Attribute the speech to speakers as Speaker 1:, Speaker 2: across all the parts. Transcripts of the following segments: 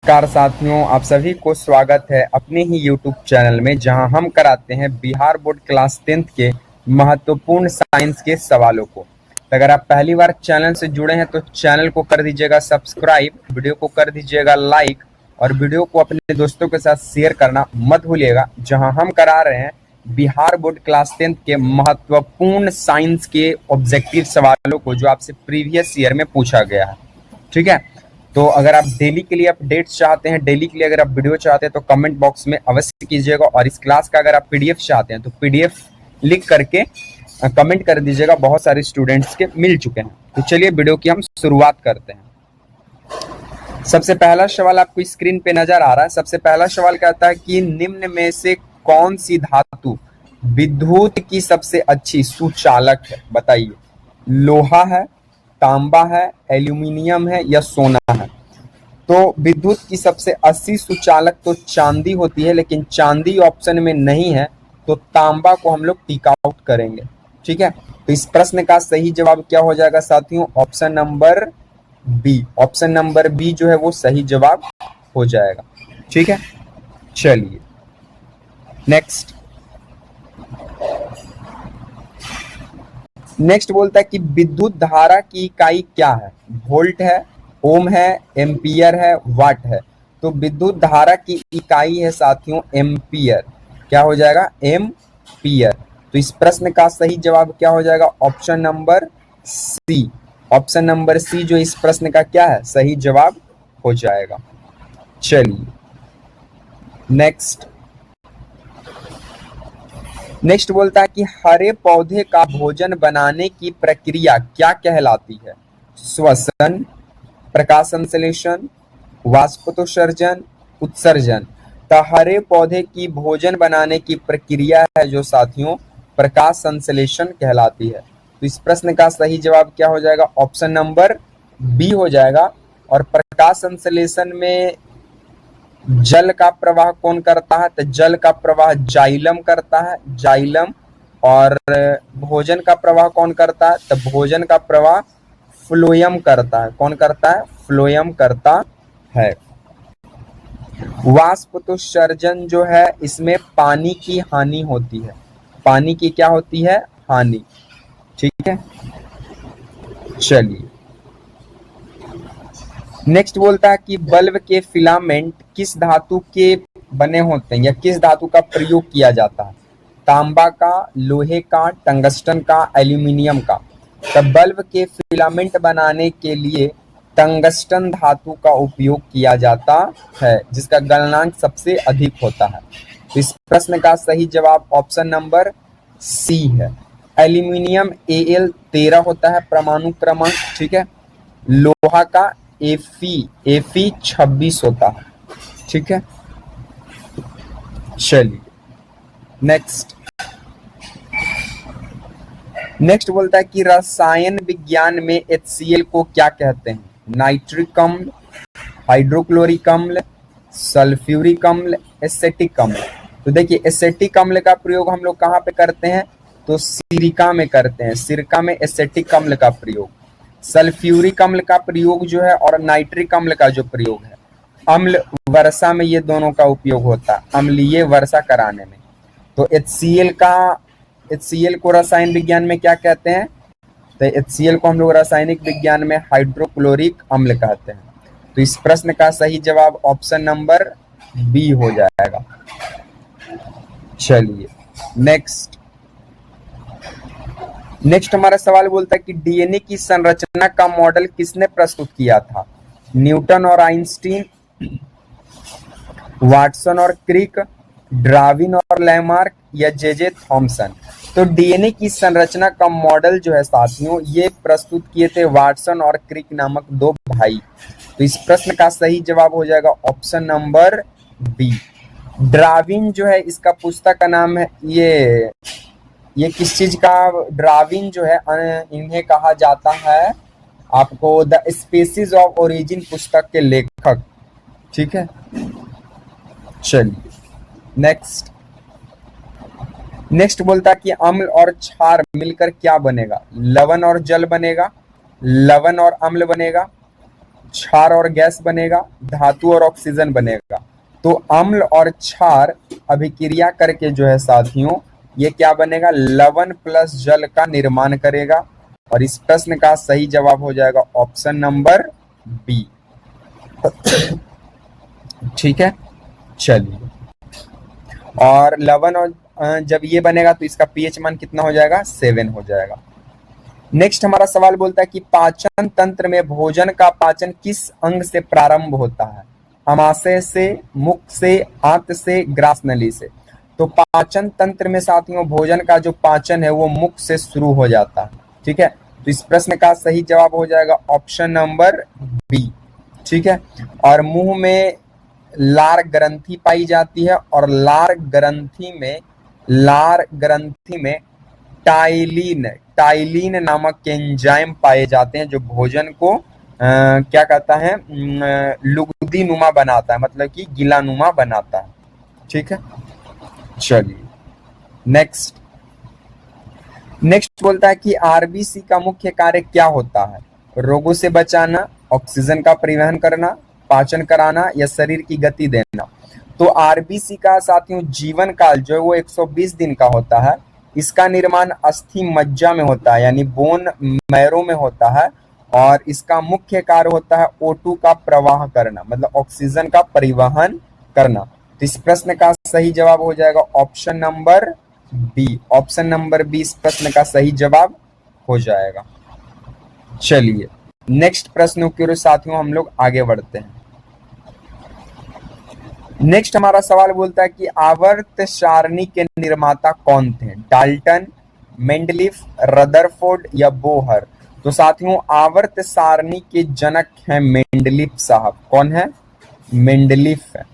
Speaker 1: नमस्कार साथियों, आप सभी को स्वागत है अपने ही YouTube चैनल में, जहां हम कराते हैं बिहार बोर्ड क्लास 10th के महत्वपूर्ण साइंस के सवालों को। तो अगर आप पहली बार चैनल से जुड़े हैं तो चैनल को कर दीजिएगा सब्सक्राइब, वीडियो को कर दीजिएगा लाइक और वीडियो को अपने दोस्तों के साथ शेयर करना मत भूलिएगा, जहां हम करा रहे हैं बिहार बोर्ड क्लास 10th के महत्वपूर्ण साइंस के ऑब्जेक्टिव सवालों को, जो आपसे प्रीवियस ईयर में पूछा गया है। ठीक है, तो अगर आप डेली के लिए अपडेट्स चाहते हैं, डेली के लिए अगर आप वीडियो चाहते हैं तो कमेंट बॉक्स में अवश्य कीजिएगा, और इस क्लास का अगर आप पीडीएफ चाहते हैं तो पीडीएफ लिख करके कमेंट कर दीजिएगा। बहुत सारे स्टूडेंट्स के मिल चुके हैं। तो चलिए वीडियो की हम शुरुआत करते हैं। सबसे पहला सवाल आपको स्क्रीन पे नजर आ रहा है। सबसे पहला सवाल कहता है कि निम्न में से कौन सी धातु विद्युत की सबसे अच्छी सुचालक है? बताइए। लोहा है, तांबा है, एल्यूमिनियम है या सोना है? तो विद्युत की सबसे अच्छी सुचालक तो चांदी होती है, लेकिन चांदी ऑप्शन में नहीं है, तो तांबा को हम लोग टिक आउट करेंगे। ठीक है, तो इस प्रश्न का सही जवाब क्या हो जाएगा साथियों? Option number B. Option number B जो है वो सही जवाब हो जाएगा। ठीक है, चलिए नेक्स्ट बोलता है कि विद्युत धारा की इकाई क्या है? वोल्ट है, ओम है, एम्पियर है, वाट है? तो विद्युत धारा की इकाई है साथियों एम्पियर। क्या हो जाएगा? एम्पियर। तो इस प्रश्न का सही जवाब क्या हो जाएगा? Option number C. Option number C जो इस प्रश्न का क्या है? सही जवाब हो जाएगा। चलिए नेक्स्ट बोलता है कि हरे पौधे का भोजन बनाने की प्रक्रिया क्या कहलाती है? श्वसन, प्रकाश संश्लेषण, वाष्पोत्सर्जन, उत्सर्जन? तो हरे पौधे की भोजन बनाने की प्रक्रिया है जो साथियों प्रकाश संश्लेषण कहलाती है। तो इस प्रश्न का सही जवाब क्या हो जाएगा? ऑप्शन नंबर बी हो जाएगा। और प्रकाश संश्लेषण में जल का प्रवाह कौन करता है? तो जल का प्रवाह जाइलम करता है, जाइलम। और भोजन का प्रवाह कौन करता है? तो भोजन का प्रवाह फ्लोएम करता है। कौन करता है? फ्लोएम करता है। वाष्पोत्सर्जन जो है इसमें पानी की हानि होती है। पानी की क्या होती है? हानि। ठीक है, चलिए नेक्स्ट बोलता है कि बल्ब के फिलामेंट किस धातु के बने होते हैं या किस धातु का प्रयोग किया जाता है? तांबा का, लोहे का, टंगस्टन का, एल्यूमिनियम का? तो बल्ब के फिलामेंट बनाने के लिए टंगस्टन धातु का उपयोग किया जाता है, जिसका गलनांक सबसे अधिक होता है। तो इस प्रश्न का सही जवाब ऑप्शन नंबर सी है। एल्यूमिनियम Al13 होता है परमाणु क्रमांक। ठीक है, लोहा का Fe26 होता है। ठीक है, चलिए नेक्स्ट बोलता है कि रसायन विज्ञान में HCl को क्या कहते हैं? नाइट्रिक अम्ल, हाइड्रोक्लोरिक अम्ल, सल्फ्यूरिक अम्ल, एसेटिक अम्ल? तो देखिए एसेटिक अम्ल का प्रयोग हम लोग कहाँ पे करते हैं? तो सिरिका में करते हैं। सिरका में एसेटिक अम्ल का प्रयोग। सल्फ्यूरिक अम्ल का प्रयोग जो है और नाइट्रिक अम्ल का जो प्रयोग है, अम्ल वर्षा में ये दोनों का उपयोग होता है, अम्लीय वर्षा कराने में। तो HCl को रसायन विज्ञान में क्या कहते हैं? तो HCl को हम लोग रासायनिक विज्ञान में हाइड्रोक्लोरिक अम्ल कहते हैं। तो इस प्रश्न का सही जवाब ऑप्शन नंबर बी हो जाएगा। चलिए नेक्स्ट हमारा सवाल बोलता है कि डीएनए की संरचना का मॉडल किसने प्रस्तुत किया था? न्यूटन और आइंस्टीन, वाटसन और क्रिक, डार्विन और लैमार्क या जे थॉमसन? तो डीएनए की संरचना का मॉडल जो है साथियों ये प्रस्तुत किए थे वाटसन और क्रिक नामक दो भाई। तो इस प्रश्न का सही जवाब हो जाएगा ऑप्शन नंबर बी। डार्विन जो है इसका पुस्तक का नाम है ये किस चीज का? डार्विन जो है इन्हें कहा जाता है आपको द स्पीसीज ऑफ ओरिजिन पुस्तक के लेखक। ठीक है, चलिए नेक्स्ट बोलता है कि अम्ल और क्षार मिलकर क्या बनेगा? लवण और जल बनेगा, लवण और अम्ल बनेगा, क्षार और गैस बनेगा, धातु और ऑक्सीजन बनेगा। तो अम्ल और क्षार अभिक्रिया करके जो है साथियों ये क्या बनेगा, लवण प्लस जल का निर्माण करेगा। और इस प्रश्न का सही जवाब हो जाएगा ऑप्शन नंबर बी। ठीक है, चलिए। और लवण और जब ये बनेगा तो इसका पीएच मान कितना हो जाएगा, 7 हो जाएगा। नेक्स्ट हमारा सवाल बोलता है कि पाचन तंत्र में भोजन का पाचन किस अंग से प्रारंभ होता है, अमाशय से, मुख से, आंत से, ग्रास नली से। तो पाचन तंत्र में साथियों भोजन का जो पाचन है वो मुख से शुरू हो जाता है। ठीक है, तो इस प्रश्न का सही जवाब हो जाएगा ऑप्शन नंबर बी। ठीक है, और मुंह में लार ग्रंथि पाई जाती है और लार ग्रंथि में टाइलिन नामक एंजाइम पाए जाते हैं जो भोजन को क्या कहता है, लुगदी नुमा बनाता है, मतलब कि गीला नुमा बनाता है। ठीक है, चलिए नेक्स्ट बोलता है कि आरबीसी का मुख्य कार्य क्या होता है, रोगों से बचाना, ऑक्सीजन का परिवहन करना, पाचन कराना या शरीर की गति देना। तो आरबीसी का साथियों जीवन काल जो है वो 120 दिन का होता है। इसका निर्माण अस्थि मज्जा में होता है यानी बोन मैरो में होता है। और इसका मुख्य कार्य होता है O2 का प्रवाह करना, मतलब ऑक्सीजन का परिवहन करना। तो इस प्रश्न का सही जवाब हो जाएगा option number B. Option number B इस प्रश्न का सही जवाब हो जाएगा। चलिए नेक्स्ट प्रश्नों की ओर साथियों हम लोग आगे बढ़ते हैं। नेक्स्ट हमारा सवाल बोलता है कि आवर्त सारणी के निर्माता कौन थे, डाल्टन, मेंडलीफ, रदरफोर्ड या बोहर। तो साथियों आवर्त सारणी के जनक हैं मेंडलीफ साहब। कौन है, मेंडलीफ है।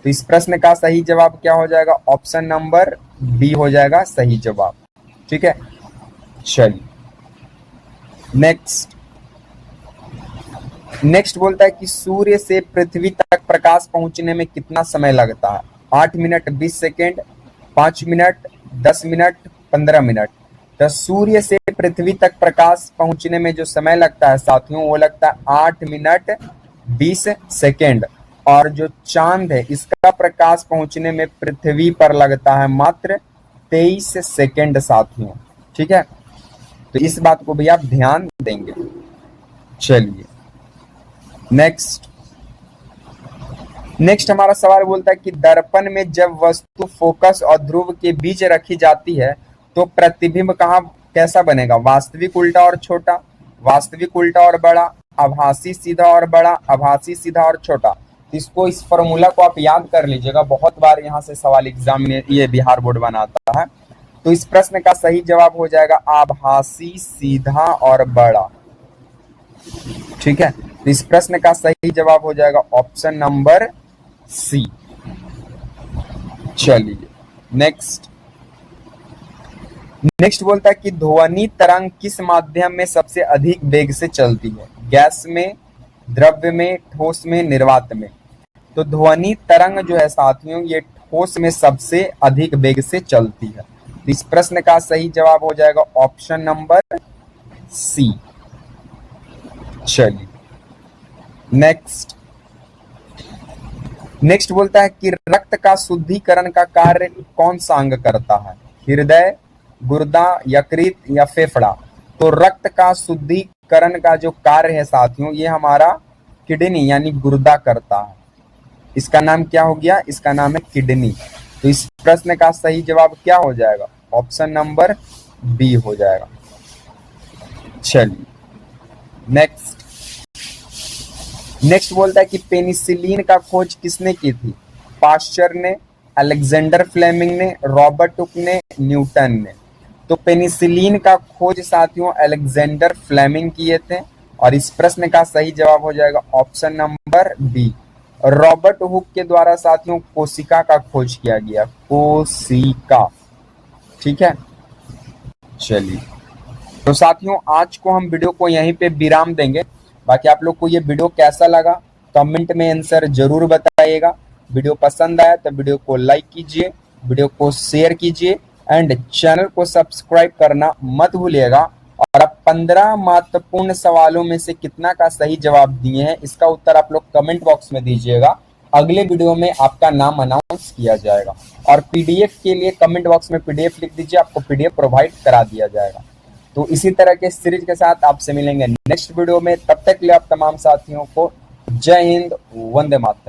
Speaker 1: तो इस प्रश्न का सही जवाब क्या हो जाएगा, ऑप्शन नंबर बी हो जाएगा सही जवाब। ठीक है, चलिए नेक्स्ट बोलता है कि सूर्य से पृथ्वी तक प्रकाश पहुंचने में कितना समय लगता है, 8 minute 20 second, 5 minute, 10 minute, 15 minute. तो सूर्य से पृथ्वी तक प्रकाश पहुंचने में जो समय लगता है साथियों वो लगता है 8 मिनट 20 सेकेंड। और जो चांद है इसका प्रकाश पहुंचने में पृथ्वी पर लगता है मात्र 23 सेकेंड साथियों। ठीक है, तो इस बात को भी आप ध्यान देंगे। चलिए नेक्स्ट हमारा सवाल बोलता है कि दर्पण में जब वस्तु फोकस और ध्रुव के बीच रखी जाती है तो प्रतिबिंब कहाँ कैसा बनेगा, वास्तविक उल्टा और छोटा, वास्तविक उल्टा और बड़ा, आभासी सीधा और बड़ा, आभासी सीधा और छोटा। इसको इस फॉर्मूला को आप याद कर लीजिएगा, बहुत बार यहाँ से सवाल एग्जाम में ये बिहार बोर्ड बनाता है। तो इस प्रश्न का सही जवाब हो जाएगा आभासी सीधा और बड़ा। ठीक है, तो इस प्रश्न का सही जवाब हो जाएगा ऑप्शन नंबर सी। चलिए नेक्स्ट बोलता है कि ध्वनि तरंग किस माध्यम में सबसे अधिक वेग से चलती है, गैस में, द्रव्य में, ठोस में, निर्वात में। तो ध्वनि तरंग जो है साथियों ये ठोस में सबसे अधिक वेग से चलती है। तो इस प्रश्न का सही जवाब हो जाएगा ऑप्शन नंबर सी। चलिए नेक्स्ट बोलता है कि रक्त का शुद्धिकरण का कार्य कौन सा अंग करता है, हृदय, गुर्दा, यकृत या फेफड़ा। तो रक्त का शुद्धिकरण का जो कार्य है साथियों ये हमारा किडनी यानी गुर्दा करता है। इसका नाम क्या हो गया, इसका नाम है किडनी। तो इस प्रश्न का सही जवाब क्या हो जाएगा, ऑप्शन नंबर बी हो जाएगा। चलिए नेक्स्ट बोलता है कि पेनिसिलिन का खोज किसने की थी, पास्चर ने, अलेक्जेंडर फ्लेमिंग ने, रॉबर्ट हुक ने, न्यूटन ने। तो पेनिसिलिन का खोज साथियों अलेक्जेंडर फ्लेमिंग किए थे। और इस प्रश्न का सही जवाब हो जाएगा option number B, Robert Hooke के द्वारा साथियों कोशिका का खोज किया गया, कोशिका। ठीक है, चलिए तो साथियों आज को हम वीडियो को यहीं पे विराम देंगे। बाकी आप लोग को ये वीडियो कैसा लगा कमेंट में आंसर जरूर बताइएगा। वीडियो पसंद आया तो वीडियो को लाइक कीजिए, वीडियो को शेयर कीजिए एंड चैनल को सब्सक्राइब करना मत भूलिएगा। और आप 15 महत्वपूर्ण सवालों में से कितना का सही जवाब दिए हैं, इसका उत्तर आप लोग कमेंट बॉक्स में दीजिएगा। अगले वीडियो में आपका नाम अनाउंस किया जाएगा। और पीडीएफ के लिए कमेंट बॉक्स में पीडीएफ लिख दीजिए, आपको पीडीएफ प्रोवाइड करा दिया जाएगा। तो इसी तरह के सीरीज के साथ आपसे मिलेंगे नेक्स्ट वीडियो में। तब तक के लिए आप तमाम साथियों को जय हिंद, वंदे मातरम।